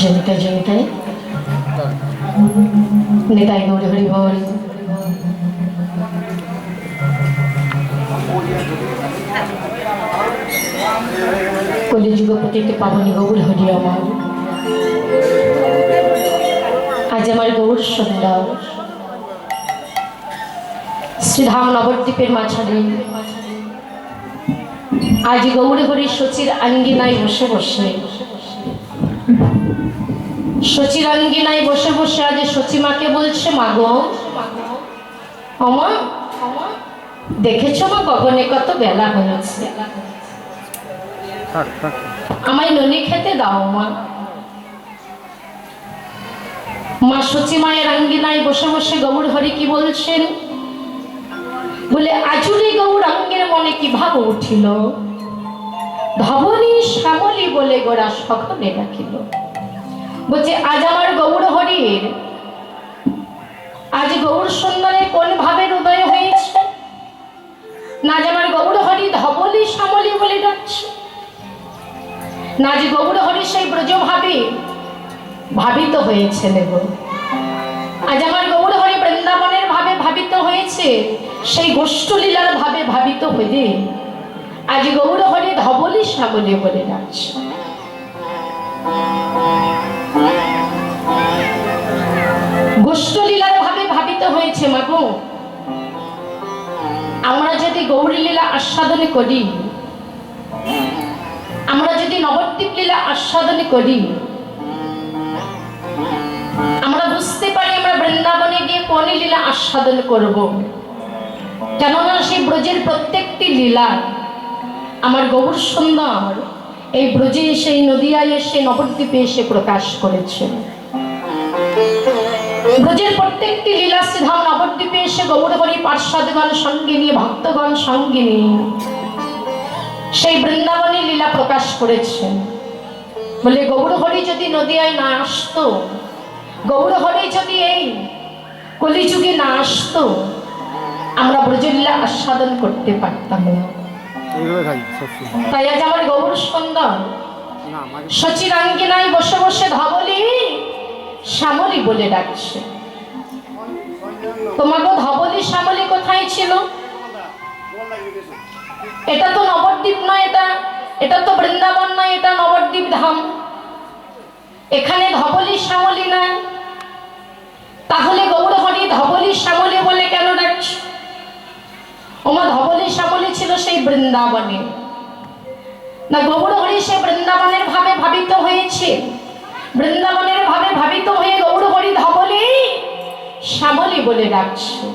জয়িতা জয়িতায় নিতাই গৌর হরি বল। কলিযুগপতিতে পাবনী গৌর হরি আমার। আজ আমার গৌর সুন্দর শ্রীধাম নবদ্বীপের মাঝারে আজ গৌর হরি শচীর আঙ্গিনায় বসে বসে শচীর আঙ্গিনায় বসে বসে আজ শচীমাকে বলছে, মা গো অমা দেখেছো মা গগনে কত বেলা হয়েছে, আমায় ননি খেতে দাও মা। মা শচীমায়ের আঙ্গিনায় বসে বসে গৌর হরি কি বলছেন, বলে আজুরি গৌরাঙ্গের মনে কি ভাব উঠিল, ধবনী শ্যামলী বলে গোরা সখনে ডাকিল। বলছে আজ আমার গৌর হরির, আজ গৌর সুন্দরে কোন ভাবের উদয় হয়েছে, না আজ আমার গৌর হরি ধবলী শ্যামলী বলে ডাকছে, না আজ গৌর হরি সেই ব্রজ ভাবে ভাবিত হয়েছে। নেব আজ আমার গৌর হরি বৃন্দাবনের ভাবে ভাবিত হয়েছে, সেই গোষ্ঠলীলার ভাবে ভাবিত হয়ে আজ গৌর হরি ধবলী শ্যামলী বলে ডাকছে। গোষ্ঠলীলার ভাবে ভাবিত হয়েছে। মাগো আমরা যদি গৌরী লীলা আস্বাদন করি, আমরা যদি নবদ্বীপ লীলা আস্বাদন করি, আমরা বুঝতে পারি আমরা বৃন্দাবনে গিয়ে কোন লীলা আস্বাদন করব। কেননা সেই ব্রজের প্রত্যেকটি লীলা আমার গৌর সুন্দর এই ব্রজে এসে, এই নদিয়ায় এসে, নবদ্বীপে এসে প্রকাশ করেছে। ব্রজের প্রত্যেকটি লীলা শ্রীধাম নবদ্বীপে এসে গৌর হরি পার্ষদগণ সঙ্গে নিয়ে, ভক্তগণ সঙ্গে নিয়ে সেই বৃন্দাবনী লীলা প্রকাশ করেছেন। বলে গৌর হরি যদি নদিয়ায় না আসতো, গৌর হরি যদি এই কলিযুগে না আসতো, আমরা ব্রজলীলা আস্বাদন করতে পারতাম না। তাই আজ আমার গৌর সুন্দর শচীর আঙ্গিনায় বসে বসে ধবলী শ্যামলী বলে ডাকছে। তোমাকে ধবলী শ্যামলী কোথায় ছিল? এটা তো নবদ্বীপ নয়, এটা তো বৃন্দাবন নয়, এটা নবদ্বীপ ধাম। এখানে ধবলী শ্যামলী নাই, তাহলে গৌর হরি ধবলী শ্যামলী বলে কেন ডাকছে? ওমা ধবলী শ্যামলী ছিল সেই বৃন্দাবনে, না গৌর হরি সে বৃন্দাবনের ভাবে ভাবিত হয়েছে। বৃন্দাবনের ভাবে ভাবিত হয়ে গৌর হরি ধবলী শ্যামলী বলে ডাকছে।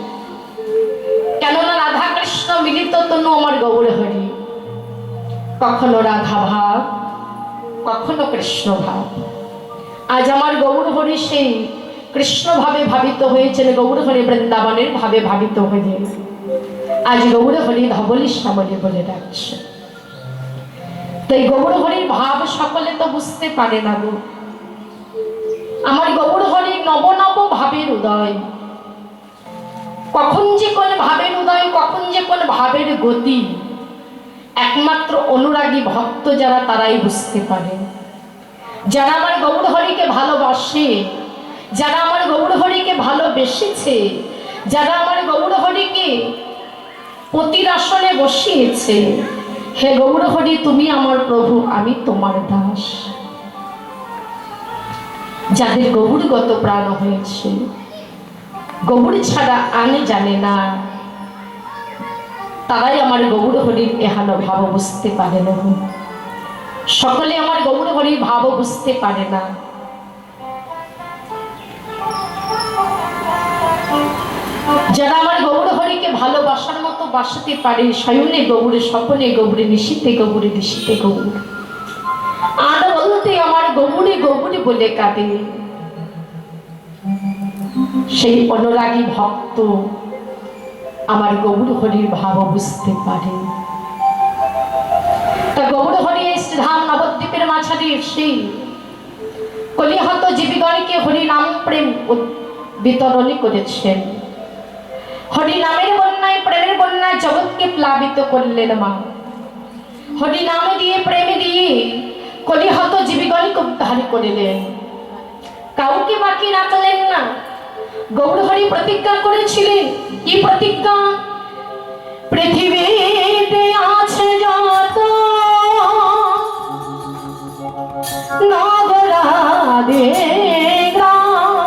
কেননা রাধা কৃষ্ণ মিলিত তনু আমার গৌর হরি, কখনো রাধা ভাব, কখনো কৃষ্ণ ভাব। আজ আমার গৌর হরি সেই কৃষ্ণ ভাবে ভাবিত হয়েছেন, গৌর হরি বৃন্দাবনের ভাবে ভাবিত হয়ে আজ গৌর হরি ধবলী শ্যামলী বলে ডাকছে। তাই গৌর হরির ভাব সকলে তো বুঝতে পারে না গো। আমার গৌর হরির নব নব ভাবের উদয়, কখন যে কোন ভাবের উদয়, কখন যে কোন ভাবের গতি, একমাত্র অনুরাগী ভক্ত যারা তারাই বুঝতে পারে। যারা আমার গৌর হরিকে ভালোবাসে, যারা আমার গৌর হরিকে ভালোবেসেছে, যারা আমার গৌর হরিকে পতির আসনে বসিয়েছে, হে গৌর হরি তুমি আমার প্রভু, আমি তোমার দাস, যাদের গৌরগত প্রাণ হয়েছে, গৌর ছাড়া আনে জানে না, তারাই আমার গৌর হরির এহান ভাব বুঝতে পারে না। সকলে আমার গৌর হরির ভাব বুঝতে পারে না। যারা আমার গৌর হরিকে ভালোবাসার মতো বাসাতে পারে, শয়নে গৌরে, স্বপনে গৌরে, নিশীতে গৌরে, দিশিতে গৌর, আর বলতে আমার গৌরে গৌরে বলে কাঁদে, সেই অনুরাগী ভক্ত আমার গৌর হরির ভাব বুঝতে পারে। তা গৌর হরি শ্রীধাম নবদ্বীপের মাঝারে এসে কলিহত জীবিগণকে হরি নাম প্রেম বিতরণ করেছেন। হরি নামের বন্যায়, প্রেমের বন্যায় জগৎকে প্লাবিত করলেন মা। হরি নামে দিয়ে, প্রেমে দিয়ে কলিহত জীবিগণকে উদ্ধার করিলেন। কাউকে বাকি রাখলেন না। গৌরহরি প্রতিজ্ঞা করেছিলেন, কি প্রতিজ্ঞা? পৃথিবীতে আছে যত নগরাদে গ্রাম,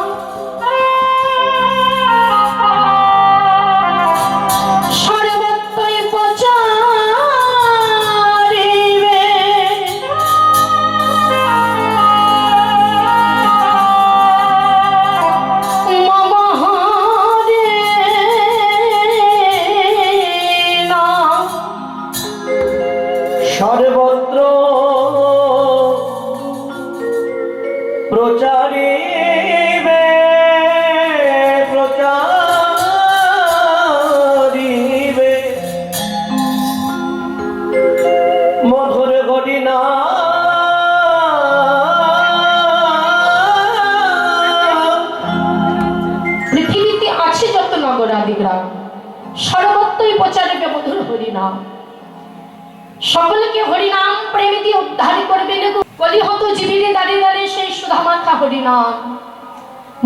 সর্বত্রই প্রচারিবে মম হরে নাম। সর্বত্র প্রচারিবে প্রচারিবে মধুর হরি নাম। পৃথিবীতে আছে যত নগরাদি গ্রাম, সর্বত্রই প্রচারিবে মধুর হরিনাম। সকলকে হরিনাম প্রেমে দিয়ে উদ্ধার করবেন। কলিহত জীবিনে দাঁড়িয়ে দাঁড়িয়ে সেই সুধামাখা হরিনাম,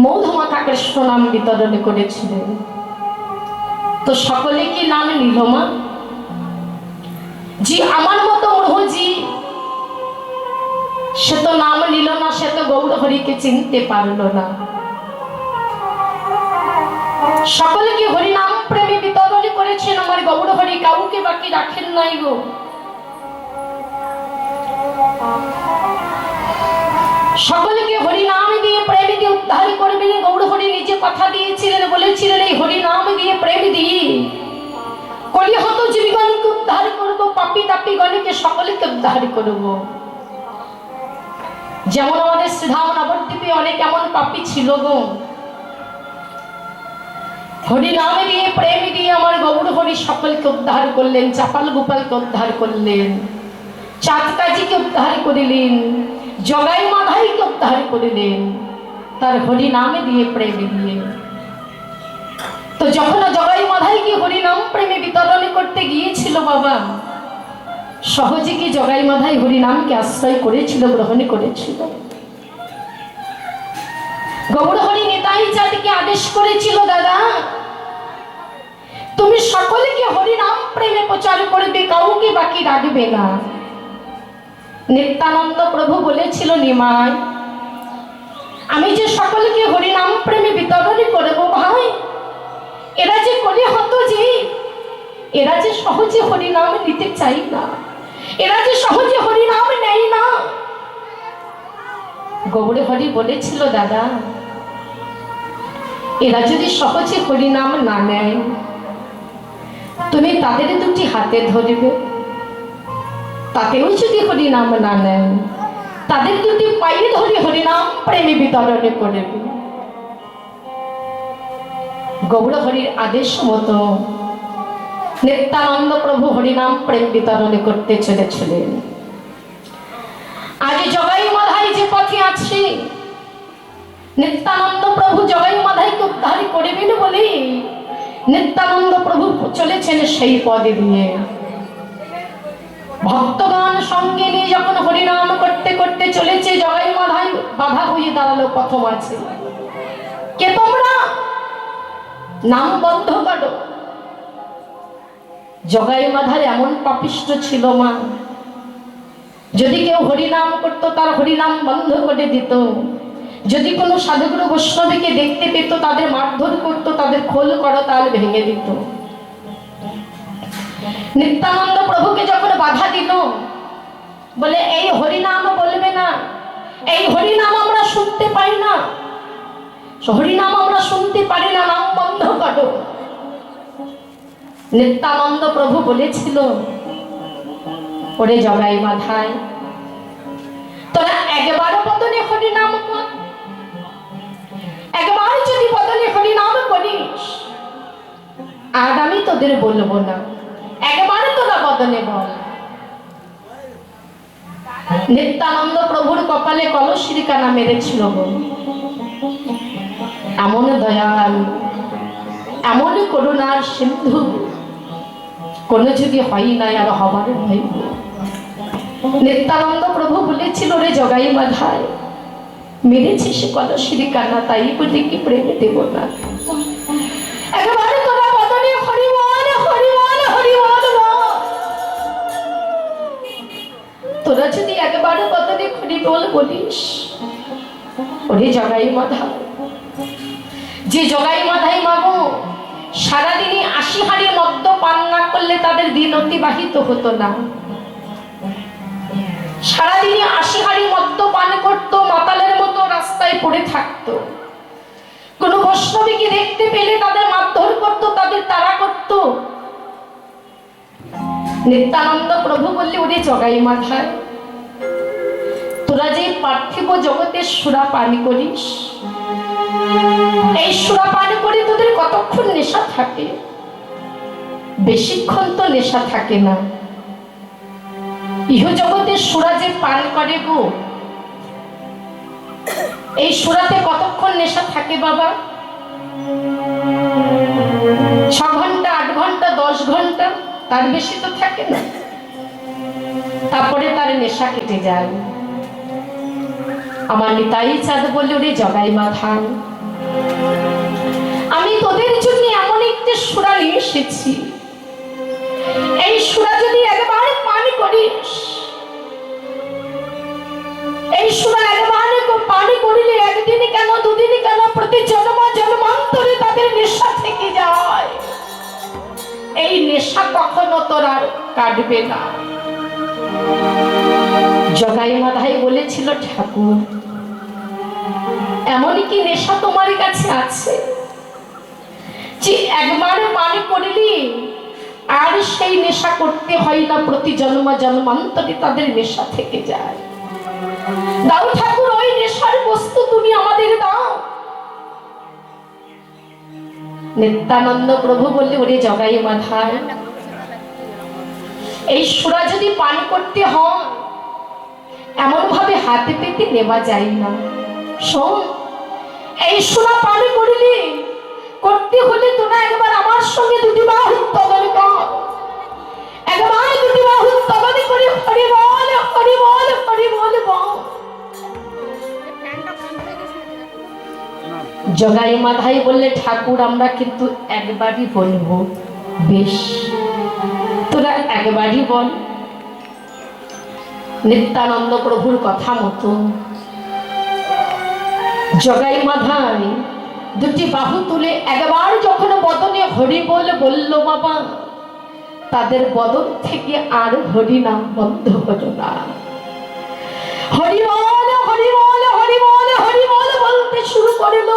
মৌধমাখা কৃষ্ণ নাম বিতরণ করেছিলেন। তো সকলে কি নাম নিল মা? জি আমার মতো মূঢ়জি সে তো নাম নিল না, সে তো গৌর হরিকে চিনতে পারলো না। সকলকে হরিনাম প্রেমে বিতরণ করেছেন আমার গৌর হরি, কাউকে বাকি রাখেন নাই গো। সকলকে হরিনাম দিয়ে প্রেম দিয়ে উদ্ধার করবেন। গৌর হরি নিজে কথা দিয়েছিলেন, বলেছিলেন এই হরিনাম দিয়ে প্রেম দিয়ে কলিহত জীবগণকে উদ্ধার করবো, পাপী তাপী গণকে সকলকে উদ্ধার করব। যেমন আমাদের শ্রীধাম নবদ্বীপে অনেক এমন পাপী ছিল গো, হরিনাম দিয়ে প্রেম দিয়ে আমার গৌর হরি সকলকে উদ্ধার করলেন। চাপাল গোপালকে উদ্ধার করলেন, চাঁদ কাজীকে উদ্ধার করিলেন, জগাই মাধাইকে উদ্ধার করিলেন তার হরিনামে দিয়ে প্রেমে দিয়ে। তো যখন জগাই মাধাইকে হরিনাম প্রেমে বিতরণ করতে গিয়েছিল বাবা, সহজে কি জগাই মাধাই হরিনামকে আশ্রয় করেছিল, গ্রহণ করেছিল? গৌর হরি নিতাই চাঁদকে আদেশ করেছিল, দাদা তুমি সকলকে হরিনাম প্রেমে প্রচার করবে, কাউকে বাকি রাখবে না। নিত্যানন্দ প্রভু বলেছিল, নিমাই আমি যে সকলকে হরিনাম প্রেমে বিতরণ করব ভাই, এরা যে কলিহত যে এরা যে সহজে হরিনাম নিতে চাই না, এরা যে সহজে হরিনাম নেয় না। গৌর হরি বলেছিল, দাদা এরা যদি সহজে হরিনাম না নেয়, তুমি তাদের দুটি হাতে ধরবে, তাতেও যদি হরিনাম না নেন, তাদের দুটি পায়ে ধরে হরিনাম প্রেমে বিতরণ করবে। গৌর হরির আদেশ মতো নিত্যানন্দ প্রভু হরিনাম প্রেম বিতরণ করতে চলেছিলেন। আজ জগাই মাধাই যে পথে আছে, নিত্যানন্দ প্রভু জগাই মাধাইকে উদ্ধার করবেন বলে নিত্যানন্দ প্রভু চলেছেন সেই পদে দিয়ে। ভক্তগণ সঙ্গে নিয়ে যখন হরিনাম করতে করতে চলেছে, জগাই মাধাই বাধা হয়ে দাঁড়ালো প্রথম আছে। কে তোমরা? নাম বন্ধ করো। জগাই মাধার এমন পাপিষ্ঠ ছিল মা, যদি কেউ হরিনাম করতো তার হরিনাম বন্ধ করে দিত। যদি কোনো সাধুগুরু বৈষ্ণবীকে দেখতে পেত, তাদের মারধর করতো, তাদের খোল করতাল ভেঙে দিত। নিত্যানন্দ প্রভুকে যখন বাধা দিল, বলে এই হরিনাম বলবে না, এই হরিনাম আমরা শুনতে পাই না, হরিনাম আমরা শুনতে পারি না, নাম বন্ধ করো। নিত্যানন্দ প্রভু বলেছিল, ওরে জগাই মাধাই তোরা একবার বদনে হরিনাম কর, একবার যদি বদনে হরিনাম করিস আর আমি তোদের বলবো না, একবার তোরা বদনে বল। নিত্যানন্দ প্রভুর কপালে কলসির কানা মেরেছিল গো। এমন দয়াল, এমন করুণার সিন্ধু কোন যদি হয় নাই আর হবার হইব। নিত্যানন্দ প্রভু বলেছিল, রে জগাই মাধাই মেরেছে সে কলসির কান্না, তাই বলে কি প্রেমে দেব না? একেবারে তোরা বদনে হরিবল হরিবল হরিবল বল। তোরা যদি একবারে বদনে হরিবল বলিস, ওরে জগাই মাধা, যে জগাই মাধাই মাগো সারাদিনই ৮০ হাঁড়ি মদ্য পান না করলে তাদের দিন অতিবাহিত হতো না। সারাদিনই ৮০ হাঁড়ি মদ্য পান করতো, মাতালের মতো রাস্তায় পড়ে থাকতো। কোন বৈষ্ণবীকে দেখতে পেলে তাদের মারধর করতো, তাদের তাড়া করতো। নিত্যানন্দ প্রভু বললে, ওরে জগাই মাথায়, তোরা যে পার্থিব জগতের সুরা পান করিস, এই সুরা পান করে তোদের কতক্ষণ নেশা থাকে? বেশিক্ষণ তো নেশা থাকে না। ইহ জগতের সুরা যে পান করে গো, এই সুরাতে কতক্ষণ নেশা থাকে বাবা? ৬ ঘন্টা, ৮ ঘন্টা, ১০ ঘন্টা, তার বেশি তো থাকে না। তারপরে তার নেশা কেটে যায়। আমার নিতাই চাঁদ বললে, ওরে জগাই মাথায়, আমি তোদের জন্য এমন একটি সুরা নিয়ে এসেছি। এই সুরা যদি একবার পান করিস, এই সুরা একবার পান করিলে একদিন কেন, দুদিন কেন, প্রতি জন্ম জন্মান্তরে তাদের নেশা থেকে যায়। এই নেশা কখনো তোর আর কাটবে না। জগাই মাধাই বলেছিল, ঠাকুর এমন কি নেশা তোমার কাছে আছে যে একবার পান করিলি আর সেই নেশা করতে হয় না, প্রতি জন্ম জন্মান্তরে তাদের নেশা থেকে যায়? দাও ঠাকুর, ওই নেশার বস্তু তুমি আমাদের দাও। নিত্যানন্দ প্রভু বললে, ওরে জগাই মাথায়, এই সুরা যদি পান করতে হয় এমন ভাবে হাতে পেতে নেওয়া যায় না। শোন, এই সুরা পান করিলি করতে হলে তোরা একবার আমার সঙ্গে দুটি বাহু উত্তোলন কর। একবার দুটি বাহু উত্তোলন করে হরি বল হরি বল হরি বল বল। জগাই মাধাই বললে, ঠাকুর আমরা কিন্তু একবারই বলবো। বেশ, তোরা একবারই বল। নিত্যানন্দ প্রভুর কথা মতো জগাই মাধাই দুটি বাহু তুলে একবার যখন বদনে হরি বল বলল বাবা, তাদের বদন থেকে আর হরি নাম বন্ধ হলো না। হরি বল হরি বল হরি বল হরি বল বলতে শুরু করল।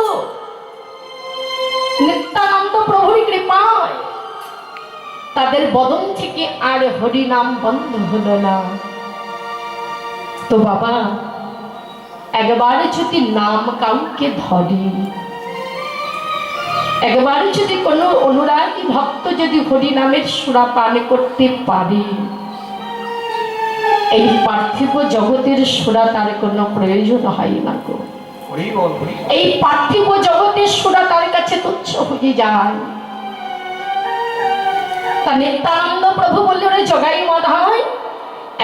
নিত্যানন্দ প্রভুর কৃপায় তাদের বদন থেকে আর হরি নাম বন্ধ হলো না। তো বাবা, একবার যদি নাম কাউকে ধরে, একবার যদি কোনো অনুরাগী ভক্ত যদি হরি নামের সুরা পান করতে পারে, এই পার্থিব জগতের সুরা তার কোনো প্রয়োজন হয় না গো। এই পার্থিব জগতের সুরা তার কাছে তুচ্ছ হয়ে যায়। তা নিত্যানন্দ প্রভু বললে, ওরে জগাই মাধাই,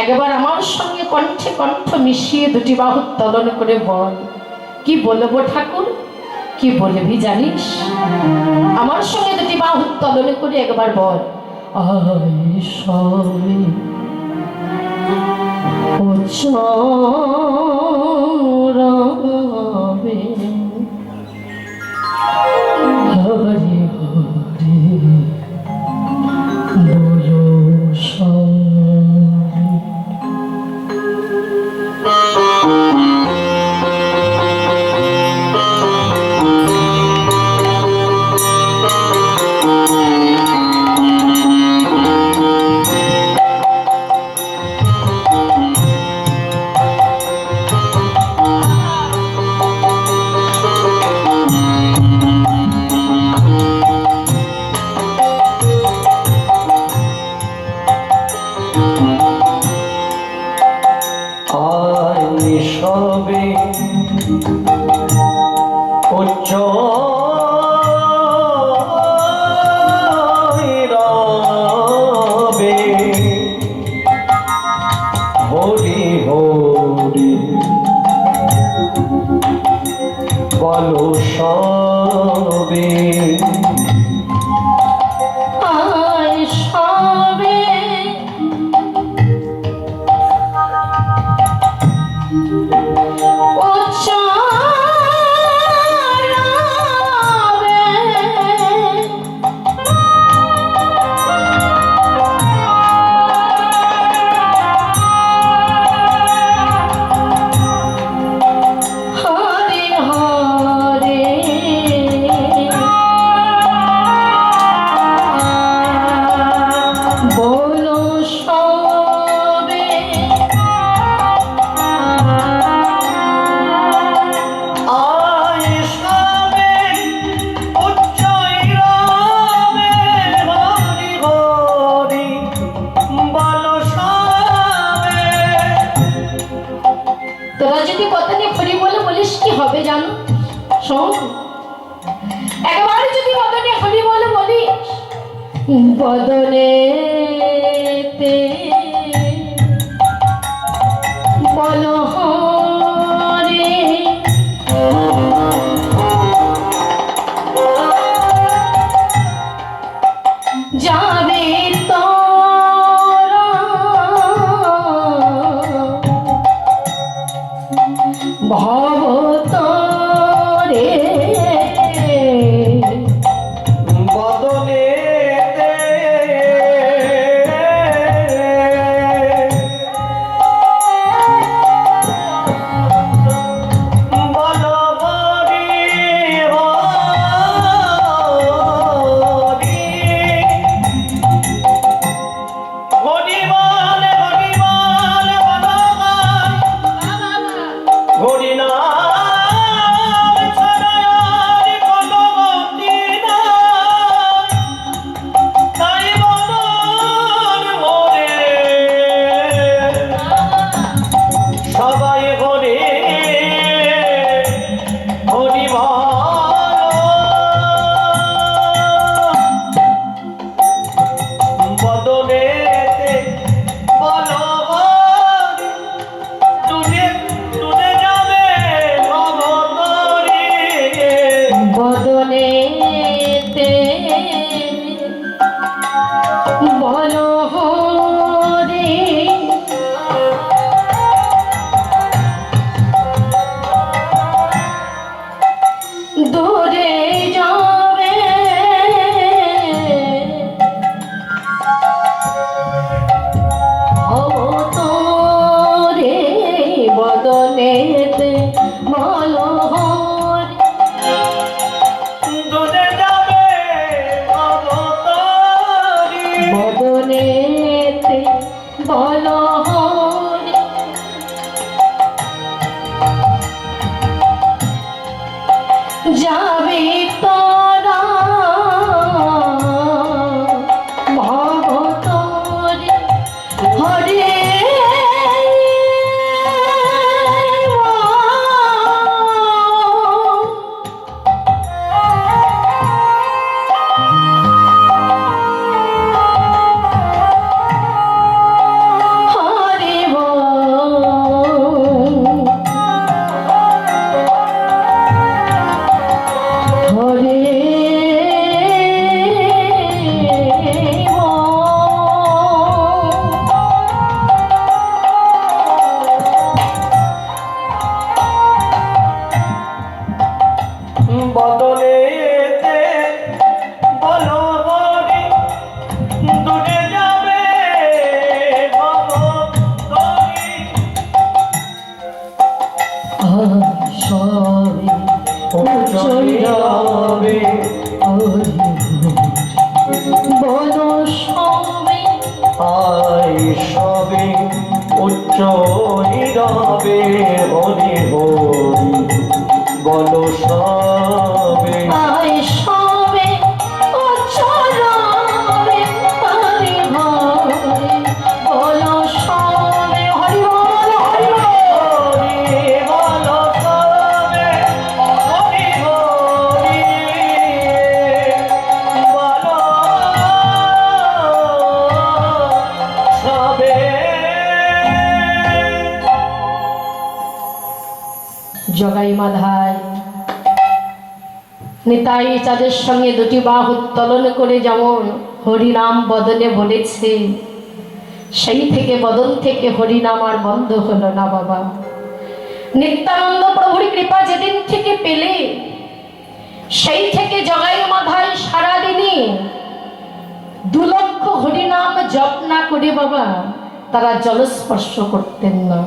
একবার আমার সঙ্গে কণ্ঠে কণ্ঠ মিশিয়ে দুটি বাহু উত্তোলন করে বল। কি বলবো ঠাকুর? কি বলবি জানিস? আমার সঙ্গে দুটি বাহু উত্তোলন করে একবার বল, আই সবে রবে হরি হরি বলো সবে। বলো সবে আয় সবে তোরা যদি বদনে হরি বলে বলিস কি হবে জানো? শোন, একবার যদি বদনে হরি বলে বলিস, বদনেতে বলো হরে, যাবে তোরা ভবতরে বদনে বলো হরি হরি হরি বলে বলো হরি নাম ছাড়া আর কোনো গতি নাই, তাই বদন মোরে সবাই হরি হরি বদনেতে বলো হরি, তুলে তুলে যাবে ভবতরি বদনেতে বলো হরে, দূরে যাবে ভবতরে, বদনেতে বলো হরে, তুলে যাবে ভবতরি বদনেতে বলো হরে, যাবে তোরা ভবতরে, হরে হরে হরে বদলেতে বলো হরি, দূরে যাবে ভবতরি সবে চলে যাবে বলো সবে আয় সবে উচ্চ নীরবে হরি হরি বলো সবে আয় সবে উচ্চরবে হরি হরে, বলো সবে হরি বল হরি বল। হরি বলো সবে হরি হরি বলো সবে জগাই মাধায় নিতাই চাঁদের সঙ্গে দুটি বাহু উত্তোলন করে যেমন হরিনাম বদনে বলেছে, সেই থেকে বদন থেকে হরিনাম আর বন্ধ হলো না বাবা। নিত্যানন্দ প্রভুর কৃপা যেদিন থেকে পেলে, সেই থেকে জগাই মাথায় সারাদিনই 2 লক্ষ হরিনাম জপ না করে বাবা তারা জলস্পর্শ করতেন না।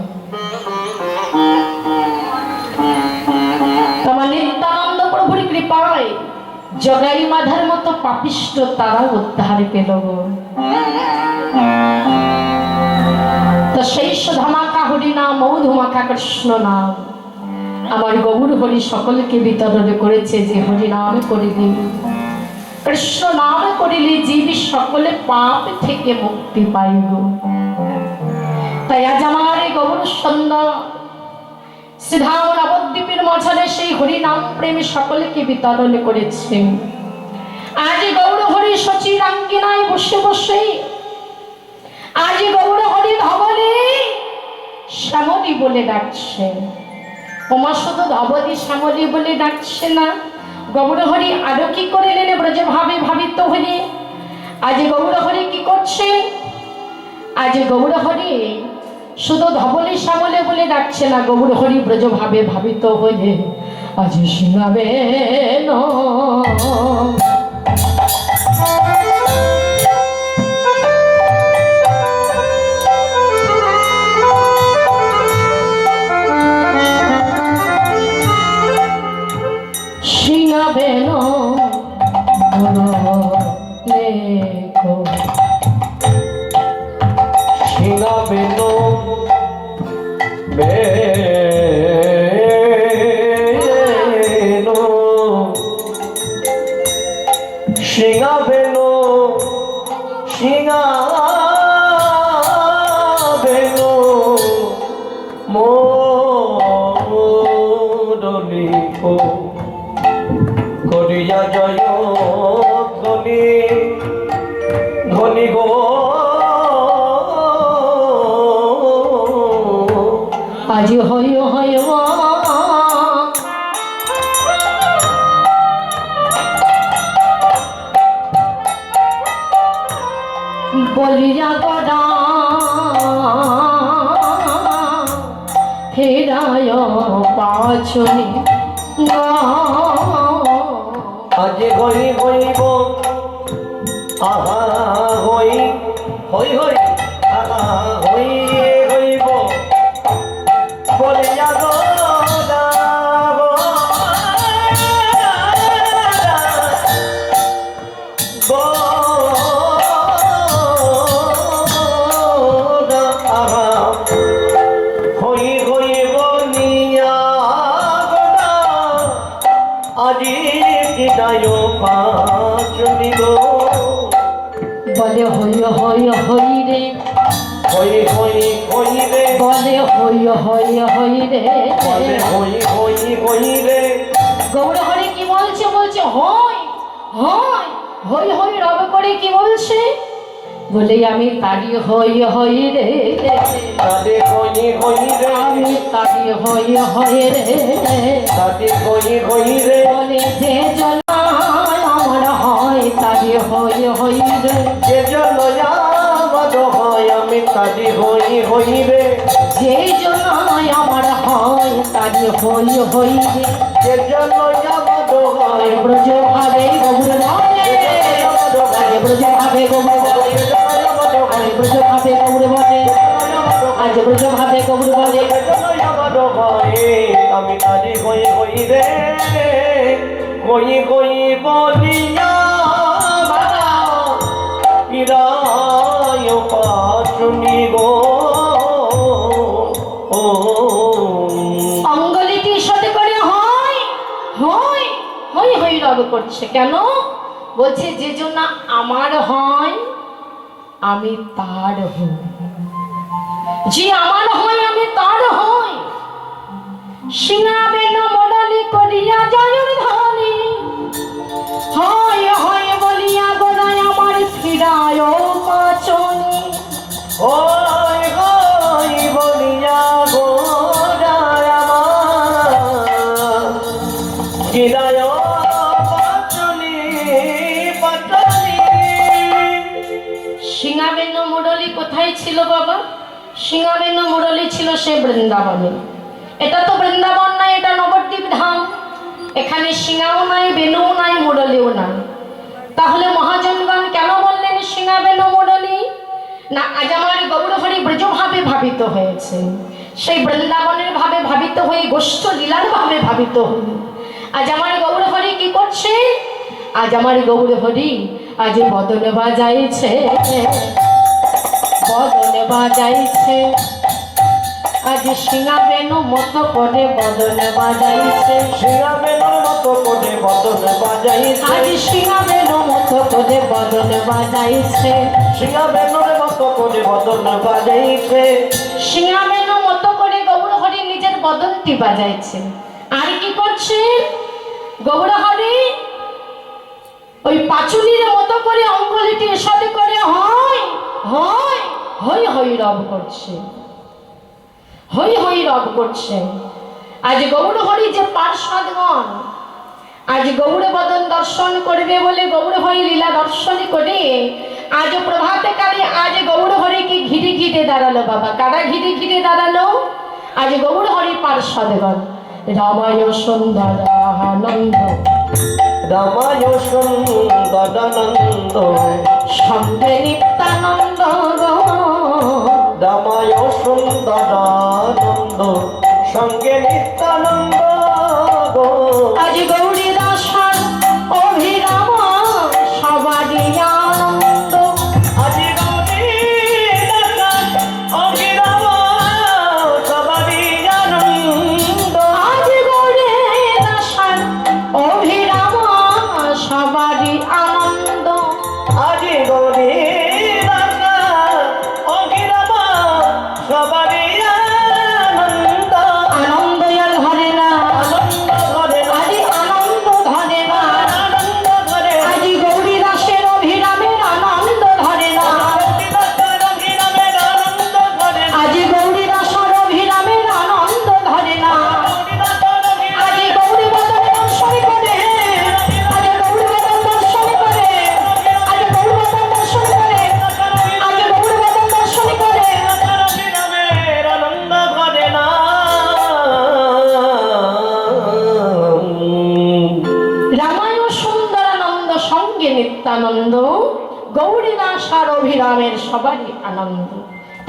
তোমার নিত্যানন্দ প্রভুর কৃপায় জগাই মাধার মতো পাপিষ্ট তারা উদ্ধার পেল গো। তো সেই সুধামাখা হরিনাম মধুমাখা কৃষ্ণ নাম আমার গৌর হরি সকলকে বিতরণ করেছে। যে হরিনাম করিলি, কৃষ্ণ নাম করিলে জীব সকলে পাপ থেকে মুক্তি পাইব। তাই আজ আমার এই গৌর সন্ধ্যা শ্রীধাম নবদ্বীপের মাঝারে সেই হরিনাম প্রেমী সকলকে বিতরণ করেছে। আজ গৌর হরি সচির আঙ্গিনায় বসে বসে, আজ গৌর হরি ধবলে শ্যামলী বলে ডাকছে। ওমা শুধু ধবলি শ্যামলী বলে ডাকছে না, গৌর হরি আরো কি করিলেন ব্রজ ভাবে ভাবিত হয়ে। আজ গৌর হরি কি করছে? আজ গৌর হরি শুধু ধবলি শ্যামলে বলে ডাকছে না, গৌর হরি ব্রজ ভাবে ভাবিত হয়ে আজ শোনাবে শিঙাবেন লেখো, শিঙাবেন শিঙাবেন শিঙাবেন মোরলি করিয়া জয় ধনী ধনী গো আজ হয় হয় বলিয়া গদা ফেরায় পাছনে আজ হই হইব আহা হই হই হই আহা হই হইব বলিয়া গদা আহা হই হইব নিয়া গদা আজি বিদায় পাচনি গো বলে হই হই হই রে, হই হই হই রে বলে হই হই হই রে, বলে হই হই হই রে। গৌর হরি কি বলছে? বলছে হই হই হই হই রব করে কি বলছে? বলে আমি তারি হই হই রে, তাদের হই হই রে আমি তারি হই হই রে, তাদের হই হই রে বলে যে জন আমার হয় তারি হই হই রে, যে জন্য আমাদ হয় আমি তাদের হই হই রে, যে জন আমার হয় তারি হই হই রে। যে জন্য আমাদ হয় ব্রজ ভাবে গৌর বলে, ব্রজ ভাবে গৌর বলে, ব্রজ ভাবে গৌর বলে, আজ ব্রজ ভাবে গৌর বলে। আমাদ হয় আমি তাদের হই হই রে হই হই বলিয়া কিরায় পাচনি গো অঙ্গলিটির সাথে করে হয় হয় হই হই রব করছে কেন? বলছে যে জন্য আমার হয় আমি তার হই, যে আমার হয় আমি তার হই। সিঙাবেন মোড়ালি করিয়া জয়ের ধনী, হয় হয় বলিয়া গোড়ায় আমার ফিরায় পাচনি। হই হই বলিয়া গোড়ায় আমার কিরায় সিংহাবেন্ন মুরলী কোথায় ছিল বাবা? সিংহাবেন্ন মুরলী ছিল সে বৃন্দাবনে। এটা তো বৃন্দাবন নাই, এটা নবদ্বীপ ধাম। এখানে সিংহাও নাই, বেনুও নাই, মুরলীও নাই। তাহলে মহাজনগণ কেন বললেন সিংহাবেন্ন মুরলী? না, আজ আমার গৌরহরি ব্রজভাবে ভাবিত হয়েছে, সেই বৃন্দাবনের ভাবে ভাবিত হয়ে, গোষ্ঠ লীলার ভাবে ভাবিত হয়ে আজ আমার গৌরহরি কি করছে? আজ আমার গৌরহরি আজ বদন বাজাইছে, বদন বাজাইছে, আজ সিংহাবেনু মতো করে বদন বাজাইছে, সিংহাবেনুর মতো করে বদন বাজাইছে, আজ সিংহাবেনু মতো করে বদন বাজাইছে, সিংহাবেনুর মতো করে বদন বাজাইছে, সিংহাবেনু মতো করে গৌরহরি নিজের বদনটি বাজাইছে। আর কি করছে গৌরহরি? ওই পাঁচুলির মতো করে অঙ্গুলিটি এসাথে করে হয় হয় হই হই রব করছে, হই হই রব করছে। আজ গৌরহরি যে পার্ষদগণ আজ গৌরবদন দর্শন করবে বলে গৌরহরি লীলা দর্শন করে আজ প্রভাতে কালে আজ গৌরহরিকে ঘিরে ঘিরে দাঁড়ালো বাবা। কারা ঘিরে ঘিরে দাঁড়ালো? আজ গৌরহরি পার্ষদগণ। রামায় সুন্দর আনন্দ, রামায় সুন্দরানন্দ, সঙ্গে নিত্যানন্দ গো, রামায় সুন্দরানন্দ, সঙ্গে নিত্যানন্দ গো। আজ গৌরী দাসর অভিরাম সবারই আনন্দ, আজ গৌরী দাসর অভিরাম সবারই আনন্দ, আজ গৌরী দাসর অভিরাম সবারই আনন্দ, আজ গৌরী দাসর অভিরাম সবারই আনন্দ, আনন্দ আর ধরে না, আনন্দ ধরে না, আজ আনন্দ ধরে না, আনন্দ ধরে না, আজ গৌরী দাসের অভিরামের আনন্দ ধরে না, গৌরী দাসর অভিরামের আনন্দ ধরে না, আজ গৌরী দাসর অভিরামের আনন্দ ধরে না, গৌরী দাসর আজ গৌরী বদন দর্শন করে, আজ গৌরী বদন দর্শন করে, আজ গৌরী বদন দর্শন করে, আজ গৌরী বদন দর্শন করে, অভিরামের আনন্দ ধরে না। রামায় সুন্দরানন্দ সঙ্গে নিত্যানন্দ, গৌরী দাস আর অভিরামের সবারই আনন্দ।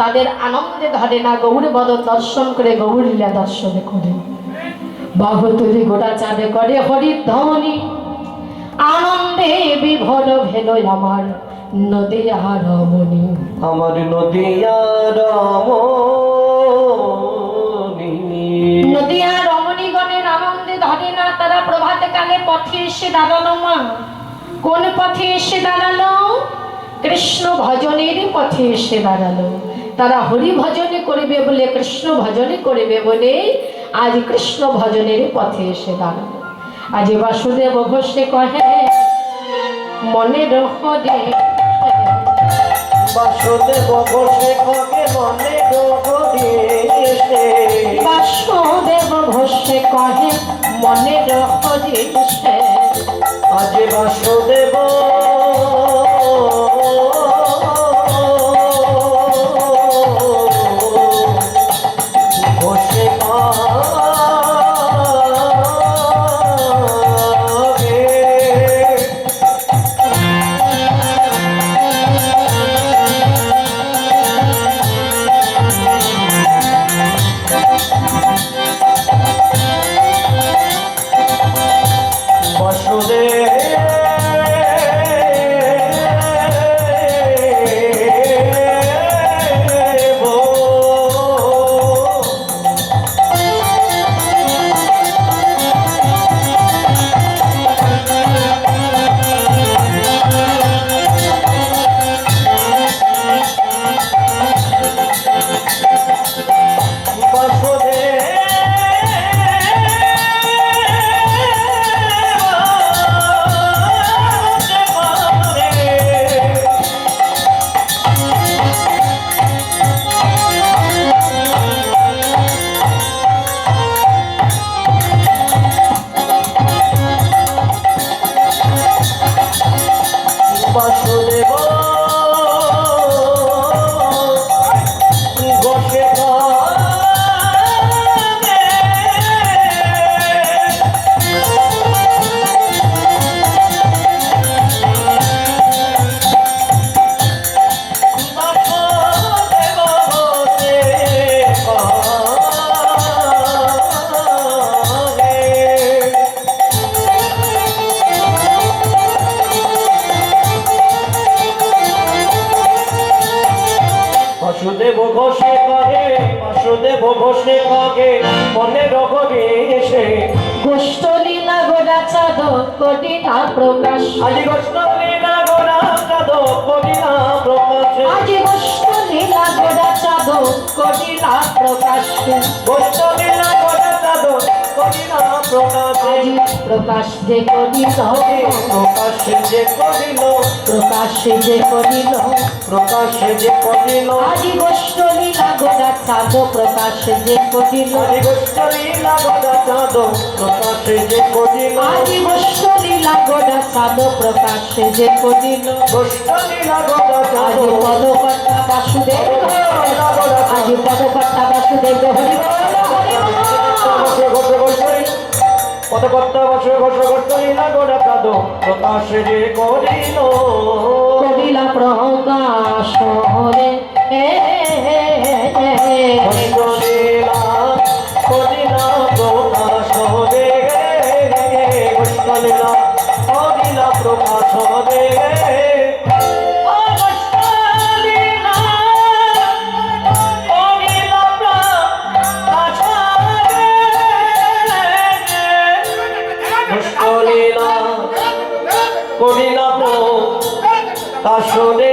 তাদের আনন্দে ধরে না, গৌরী বদন দর্শন করে, গৌরী লীলা দর্শন করে, বাহুতুলি গোটা চাঁদে করে হরির ধ্বনি, আনন্দে বিভোর ভেল আমার নদিয়া রমণী, আমার নদিয়া রমণী, নদিয়া রমণীগণের আনন্দে ধরে না। তারা প্রভাতে কালে পথে এসে দাঁড়ালো মা। কোন পথে এসে দাঁড়ালো? কৃষ্ণ ভজনের পথে এসে দাঁড়ালো। তারা হরি ভজনে করবে বলে, কৃষ্ণ ভজনে করবে বলে আজ কৃষ্ণ ভজনের পথে এসে দাঁড়ালো। আজ বাসুদেব ঘোষে কহে মনে রহরে, বাসুদেব ঘোষে কবে মনে ডোরে, বাসুদেব ঘোষে কহে মনে রহরে, আজ বাসুদেব ঘোষে কবে মনে রঘরে এসে গোষ্ঠ লীলা গোড়া চাঁদ করিলা প্রকাশ আজি গোষ্ঠ লীলা গোড়া চাঁদ করিলা প্রকাশ আজি গোষ্ঠ লীলা গোড়া চাঁদ করিলা প্রকাশ গোষ্ঠ লীলা গোড়া চাঁদ করিলা প্রকাশ আজি প্রকাশ যে করিল প্রকাশ যে করিল প্রকাশ যে করিল প্রকাশ যে করিল আজি গোষ্ঠ লীলা গোড়া চাঁদ প্রকাশ যে করিল আজি গোষ্ঠ লীলা গোড়া চাঁদ প্রকাশ যে করিল আজি গোষ্ঠ লীলা গোড়া চাঁদ প্রকাশ যে করিল গোষ্ঠ লীলা গোড়া চাঁদ আজি পদকর্তা বাসুদেব আজি পদকর্তা বাসুদেব হরি বল, হরি বল। পদকর্তা বসে ঘোষ ঘোষ লীলা গোড়া চাঁদ প্রকাশ যে করিল করিলা প্রকাশ রে লীলা করিলা প্রকাশ রে গোষ্ঠ লীলা করিলা প্রকাশ রে করিলা কাশনে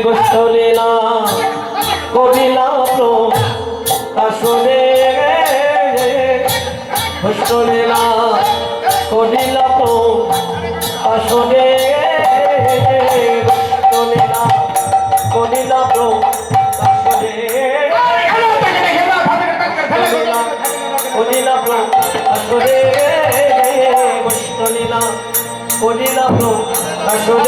গোষ্ঠ লীলা করিলা কাশনে গোষ্ঠ লীলা করিলা কাশনে গোষ্ঠ লীলা করিলা কাশনে করিলা কাশনে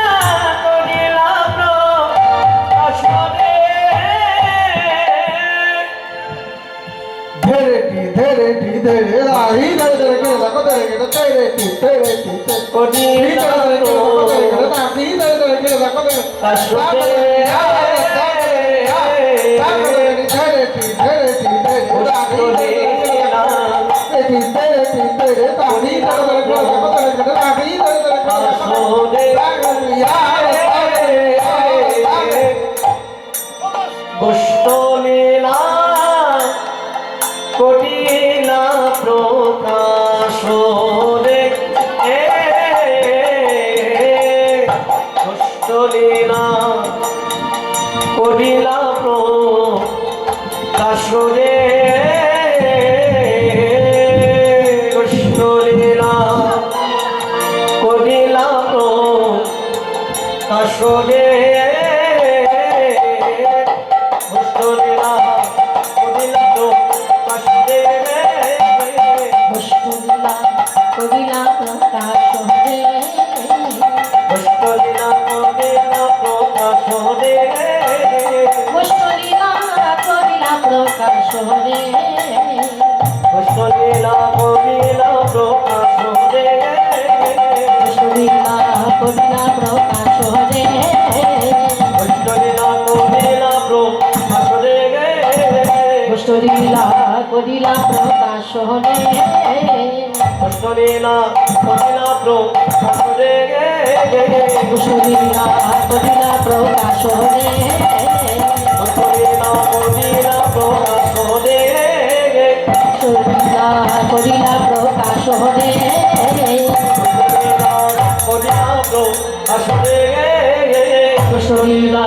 গোষ্ঠ লীলা করিলা কাশনে গোষ্ঠ লীলা করিলা প্রকাশ রে গোষ্ঠ লীলা করিলা প্রকাশ রে গোষ্ঠ লীলা করিলা প্রকাশ রে করিলা প্রকাশ রে গোষ্ঠ লীলা করিলা প্রকাশ রে গোষ্ঠ লীলা করিলা প্রকাশ রে গোষ্ঠ লীলা করিলা প্রকাশ রে গোষ্ঠ লীলা করিলা প্রকাশ রে গোষ্ঠ লীলা করিলা প্রকাশ রে গোষ্ঠ লীলা করিলা প্রকাশ রে গোষ্ঠ লীলা করিলা প্রকাশ রে গোষ্ঠ লীলা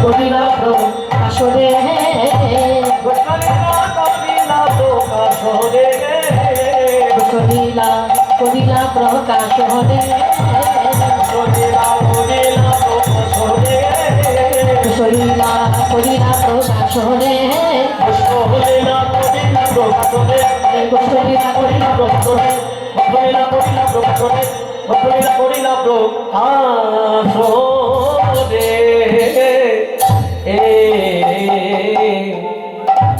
করিলা প্রকাশ রে গোষ্ঠ লীলা করিলা প্রকাশ রে লীলা করিলা প্রকাশ রে গোষ্ঠ লীলা করিলা প্রকাশ রে গোষ্ঠ লীলা করিলা প্রকাশ রে শরীরা করিলা প্রকাশ রে গোষ্ঠলীলা করিলা প্রকাশ রে